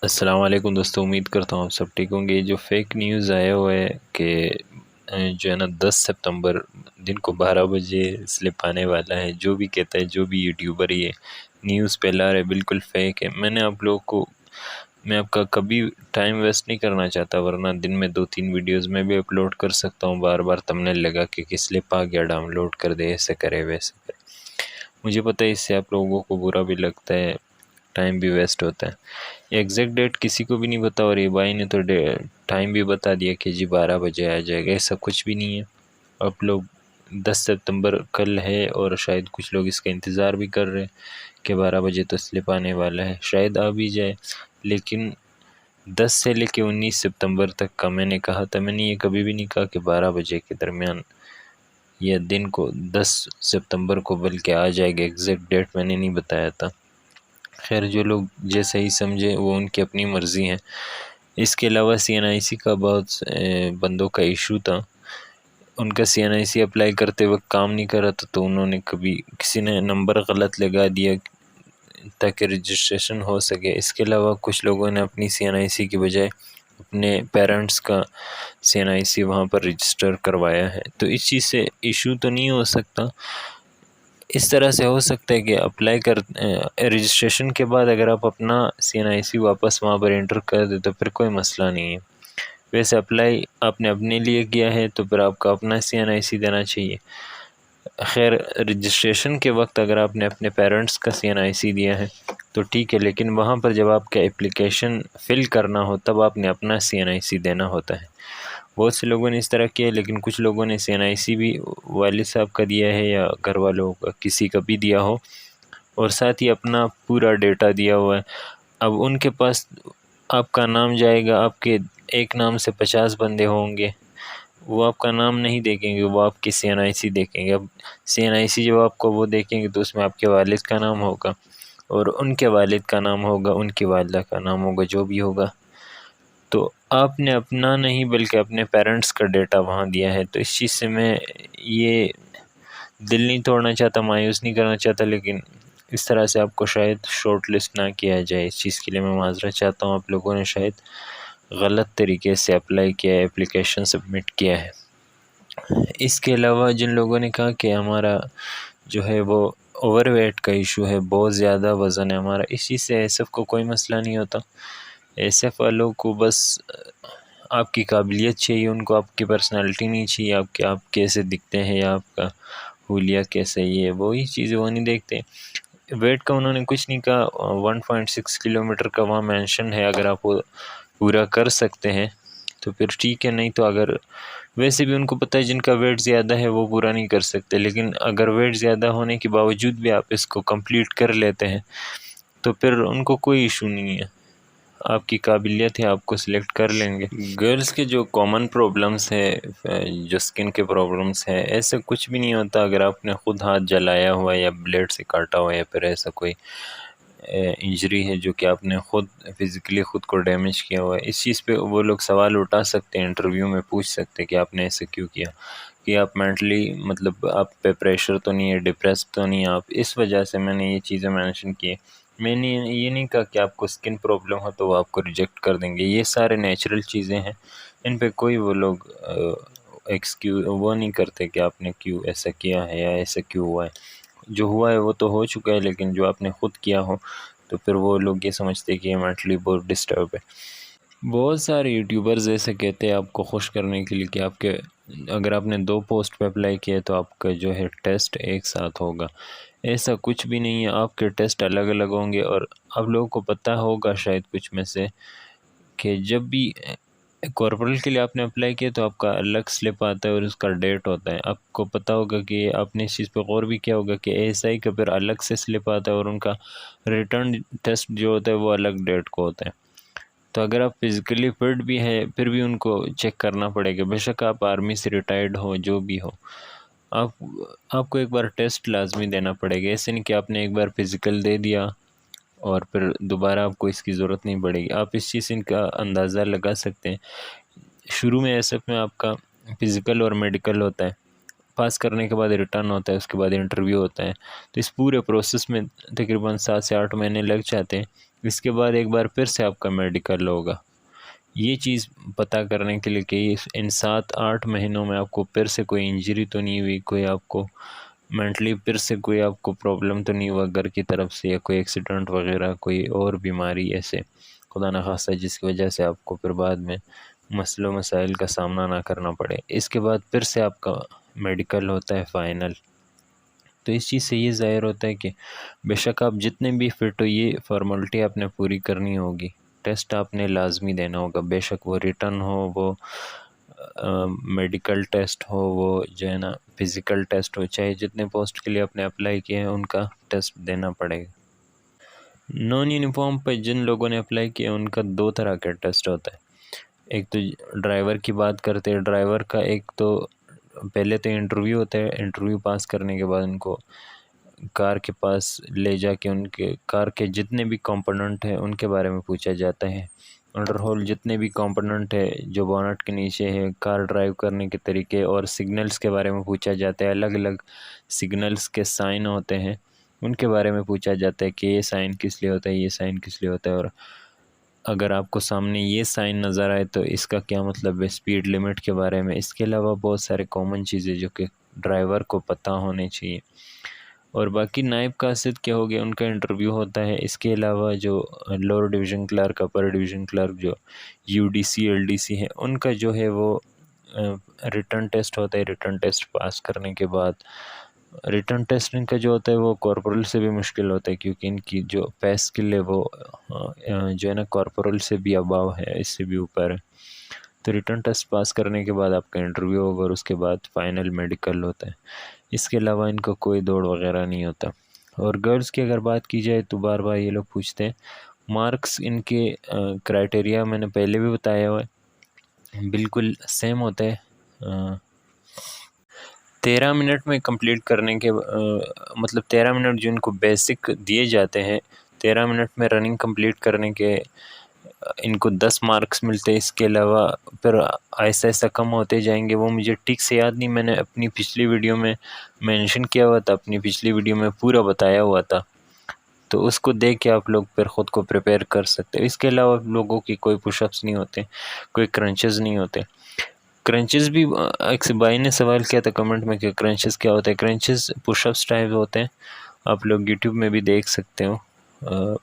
अस्सलाम वालेकुम दोस्तों, उम्मीद करता हूँ आप सब ठीक होंगे। जो फेक न्यूज़ आया हुआ है कि जो है ना 10 सितंबर दिन को 12 बजे स्लिप आने वाला है, जो भी कहता है, जो भी यूट्यूबर ये न्यूज़ फैला रहा है, बिल्कुल फेक है। मैं आपका कभी टाइम वेस्ट नहीं करना चाहता, वरना दिन में 2-3 वीडियोस में भी अपलोड कर सकता हूँ बार बार थंबनेल लगा के स्लिप आ गया, डाउनलोड कर दे, ऐसे करे वैसे करे। मुझे पता है इससे आप लोगों को बुरा भी लगता है, टाइम भी वेस्ट होता है। एग्जैक्ट डेट किसी को भी नहीं पता, और ये भाई ने तो टाइम भी बता दिया कि जी 12 बजे आ जाएगा। ऐसा कुछ भी नहीं है। आप लोग 10 सितंबर कल है, और शायद कुछ लोग इसका इंतज़ार भी कर रहे हैं कि 12 बजे तो स्लिप आने वाला है, शायद आ भी जाए। लेकिन 10 से लेके 19 सितंबर तक का मैंने कहा था, मैंने ये कभी भी नहीं कहा कि 12 बजे के दरमियान या दिन को 10 सितंबर को बल्कि आ जाएगा। एग्जैक्ट डेट मैंने नहीं बताया था। खैर, जो लोग जैसे ही समझे वो उनकी अपनी मर्ज़ी है। इसके अलावा CNIC का बहुत बंदों का इशू था। उनका CNIC अप्लाई करते वक्त काम नहीं कर रहा था, तो उन्होंने किसी ने नंबर गलत लगा दिया ताकि रजिस्ट्रेशन हो सके। इसके अलावा कुछ लोगों ने अपनी CNIC की बजाय अपने पेरेंट्स का CNIC वहाँ पर रजिस्टर करवाया है। तो इस चीज़ से इशू तो नहीं हो सकता। इस तरह से हो सकता है कि रजिस्ट्रेशन के बाद अगर आप अपना CNIC वापस वहाँ पर एंटर कर दे तो फिर कोई मसला नहीं है। वैसे अप्लाई आपने अपने लिए किया है तो फिर आपका अपना CNIC देना चाहिए। खैर, रजिस्ट्रेशन के वक्त अगर आपने अपने पेरेंट्स का CNIC दिया है तो ठीक है, लेकिन वहाँ पर जब आपका एप्लीकेशन फ़िल करना हो तब आपने अपना CNIC देना होता है। बहुत से लोगों ने इस तरह किया है, लेकिन कुछ लोगों ने CNIC भी वालिद साहब का दिया है या घर वालों का किसी का भी दिया हो, और साथ ही अपना पूरा डेटा दिया हुआ है। अब उनके पास आपका नाम जाएगा, आपके एक नाम से 50 बंदे होंगे, वो आपका नाम नहीं देखेंगे, वो आपकी CNIC देखेंगे। अब CNIC जब आपको वो देखेंगे तो उसमें आपके वालिद का नाम होगा, और उनके वालिद का नाम होगा, उनकी वालिदा का नाम होगा, जो भी होगा। तो आपने अपना नहीं बल्कि अपने पेरेंट्स का डेटा वहाँ दिया है। तो इस चीज़ से मैं ये दिल नहीं तोड़ना चाहता, मायूस नहीं करना चाहता, लेकिन इस तरह से आपको शायद शॉर्ट लिस्ट ना किया जाए। इस चीज़ के लिए मैं माज़रत चाहता हूँ। आप लोगों ने शायद गलत तरीके से अप्लाई किया है, एप्लीकेशन सबमिट किया है। इसके अलावा जिन लोगों ने कहा कि हमारा जो है वो ओवरवेट का इशू है, बहुत ज़्यादा वज़न है हमारा, इस चीज़ से SF को कोई मसला नहीं होता। SF वालों को बस आपकी काबिलियत चाहिए, उनको आपकी पर्सनालिटी नहीं चाहिए, आप कैसे दिखते हैं या आपका हुलिया कैसे, ये वही चीज़ें वो नहीं देखते। वेट का उन्होंने कुछ नहीं कहा। 1.6 किलोमीटर का वहाँ मेंशन है। अगर आप वो पूरा कर सकते हैं तो फिर ठीक है, नहीं तो अगर वैसे भी उनको पता है जिनका वेट ज़्यादा है वो पूरा नहीं कर सकते, लेकिन अगर वेट ज़्यादा होने के बावजूद भी आप इसको कंप्लीट कर लेते हैं तो फिर उनको कोई इशू नहीं है। आपकी काबिलियत है, आपको सिलेक्ट कर लेंगे। गर्ल्स के जो कॉमन प्रॉब्लम्स है, जो स्किन के प्रॉब्लम्स है, ऐसा कुछ भी नहीं होता। अगर आपने ख़ुद हाथ जलाया हुआ है या ब्लेड से काटा हुआ है या फिर ऐसा कोई इंजरी है जो कि आपने ख़ुद फिज़िकली ख़ुद को डैमेज किया हुआ है, इस चीज़ पे वो लोग सवाल उठा सकते हैं, इंटरव्यू में पूछ सकते हैं कि आपने ऐसे क्यों किया, कि आप मेंटली मतलब आप पे प्रेशर तो नहीं है, डिप्रेस तो नहीं है आप, इस वजह से मैंने ये चीज़ें मेंशन की। मैंने ये नहीं कहा कि आपको स्किन प्रॉब्लम हो तो वो आपको रिजेक्ट कर देंगे। ये सारे नेचुरल चीज़ें हैं, इन पे कोई वो लोग एक्सक्यूज़ वो नहीं करते कि आपने क्यों ऐसा किया है या ऐसा क्यों हुआ है। जो हुआ है वो तो हो चुका है, लेकिन जो आपने ख़ुद किया हो तो फिर वो लोग ये समझते हैं कि ये मेंटली बहुत डिस्टर्ब है। बहुत सारे यूट्यूबर्स ऐसे कहते हैं आपको खुश करने के लिए कि आपके अगर आपने 2 पोस्ट पे अप्लाई किया तो आपका जो है टेस्ट एक साथ होगा। ऐसा कुछ भी नहीं है, आपके टेस्ट अलग अलग होंगे। और आप लोगों को पता होगा शायद कुछ में से कि जब भी कॉर्पोरल के लिए आपने अप्लाई किया तो आपका अलग स्लिप आता है और उसका डेट होता है। आपको पता होगा कि आपने इस चीज़ पे गौर भी किया होगा कि ASI का फिर अलग से स्लिप आता है और उनका रिटर्न टेस्ट जो होता है वो अलग डेट को होता है। तो अगर आप फिज़िकली फिट भी है फिर भी उनको चेक करना पड़ेगा, बेशक आप आर्मी से रिटायर्ड हो, जो भी हो। आप आपको एक बार टेस्ट लाजमी देना पड़ेगा। ऐसे नहीं कि आपने एक बार फिज़िकल दे दिया और फिर दोबारा आपको इसकी ज़रूरत नहीं पड़ेगी। आप इस चीज़ से इनका अंदाज़ा लगा सकते हैं। शुरू में SF में आपका फ़िज़िकल और मेडिकल होता है, पास करने के बाद रिटर्न होता है, उसके बाद इंटरव्यू होता है। तो इस पूरे प्रोसेस में तकरीबन 7 से 8 महीने लग जाते हैं। इसके बाद एक बार फिर से आपका मेडिकल होगा। ये चीज़ पता करने के लिए कि इन 7-8 महीनों में आपको फिर से कोई इंजरी तो नहीं हुई, कोई आपको मेंटली फिर से कोई आपको प्रॉब्लम तो नहीं हुआ घर की तरफ से, या कोई एक्सीडेंट वगैरह, कोई और बीमारी ऐसे खुदा न खास्ता जिसकी वजह से आपको फिर बाद में मसलों मसाइल का सामना ना करना पड़े। इसके बाद फिर से आपका मेडिकल होता है फ़ाइनल। तो इस चीज़ से ये ज़ाहिर होता है कि बेशक आप जितने भी फ़िट हो, ये फॉर्मेलिटी आपने पूरी करनी होगी। टेस्ट आपने लाजमी देना होगा, बेशक वो रिटन हो, वो मेडिकल टेस्ट हो, वो जो है ना फ़िज़िकल टेस्ट हो, चाहे जितने पोस्ट के लिए आपने अप्लाई किए हैं उनका टेस्ट देना पड़ेगा। नॉन यूनिफॉर्म पर जिन लोगों ने अप्लाई किया उनका 2 तरह का टेस्ट होता है। एक तो ड्राइवर की बात करते हैं, ड्राइवर का एक तो पहले तो इंटरव्यू होता है, इंटरव्यू पास करने के बाद उनको कार के पास ले जाके उनके कार के जितने भी कंपोनेंट हैं उनके बारे में पूछा जाता है। अंडरहोल जितने भी कंपोनेंट है जो बोनट के नीचे है, कार ड्राइव करने के तरीके और सिग्नल्स के बारे में पूछा जाता है। अलग अलग सिग्नल्स के साइन होते हैं, उनके बारे में पूछा जाता है कि ये साइन किस लिए होता है, ये साइन किस लिए होता है, और अगर आपको सामने ये साइन नज़र आए तो इसका क्या मतलब है, स्पीड लिमिट के बारे में। इसके अलावा बहुत सारे कॉमन चीज़ें जो कि ड्राइवर को पता होने चाहिए। और बाकी नायब कासिद क्या हो गया, उनका इंटरव्यू होता है। इसके अलावा जो लोअर डिवीज़न क्लर्क, अपर डिवीज़न क्लर्क, जो यूडीसी एलडीसी है, उनका जो है वो रिटन टेस्ट होता है। रिटन टेस्ट पास करने के बाद रिटन टेस्ट इनका जो होता है वो कॉर्पोरल से भी मुश्किल होता है, क्योंकि इनकी जो पे स्किल है वो जो है ना कॉर्पोरल से भी अबाव है, इससे भी ऊपर है। तो रिटन टेस्ट पास करने के बाद आपका इंटरव्यू होगा और उसके बाद फाइनल मेडिकल होता है। इसके अलावा इनका कोई दौड़ वगैरह नहीं होता। और गर्ल्स की अगर बात की जाए तो बार बार ये लोग पूछते हैं मार्क्स। इनके क्राइटेरिया मैंने पहले भी बताया हुआ है, बिल्कुल सेम होता है। 13 मिनट में कंप्लीट करने के मतलब 13 मिनट जो इनको बेसिक दिए जाते हैं, 13 मिनट में रनिंग कंप्लीट करने के इनको 10 मार्क्स मिलते हैं। इसके अलावा फिर ऐसा ऐसा कम होते जाएंगे, वो मुझे ठीक से याद नहीं, मैंने अपनी पिछली वीडियो में मेंशन किया हुआ था, अपनी पिछली वीडियो में पूरा बताया हुआ था, तो उसको देख के आप लोग फिर ख़ुद को प्रिपेयर कर सकते हैं। इसके अलावा लोगों की कोई पुशअप्स नहीं होते, कोई क्रंचेस नहीं होते। क्रंचेस भी एक भाई ने सवाल किया था कमेंट में कि क्रंचेस क्या होता है। क्रंचेस पुशअप्स टाइप होते हैं, आप लोग यूट्यूब में भी देख सकते हो।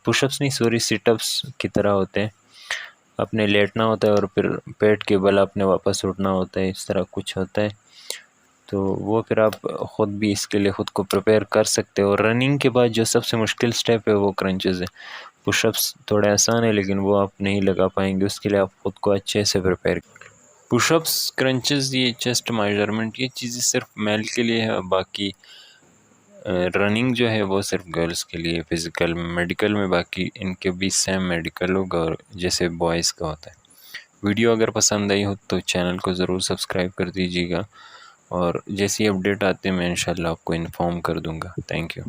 पुशअप्स नहीं, सॉरी, सिटअप्स की तरह होते हैं। अपने लेटना होता है और फिर पेट के बल अपने वापस उठना होता है, इस तरह कुछ होता है। तो वो फिर आप ख़ुद भी इसके लिए ख़ुद को प्रिपेयर कर सकते हो। और रनिंग के बाद जो सबसे मुश्किल स्टेप है वो क्रंचेस है। पुशअप्स थोड़े आसान है लेकिन वो आप नहीं लगा पाएंगे, उसके लिए आप ख़ुद को अच्छे से प्रिपेयर। पुशअप्स, क्रंचेस, ये चेस्ट मेजरमेंट, ये चीज़ें सिर्फ मेल के लिए है। बाकी रनिंग जो है वो सिर्फ गर्ल्स के लिए, फ़िज़िकल मेडिकल में बाकी इनके भी सेम मेडिकल होगा और जैसे बॉयज़ का होता है। वीडियो अगर पसंद आई हो तो चैनल को ज़रूर सब्सक्राइब कर दीजिएगा, और जैसी अपडेट आते हैं मैं इंशाल्लाह आपको इन्फॉर्म कर दूँगा। Thank you.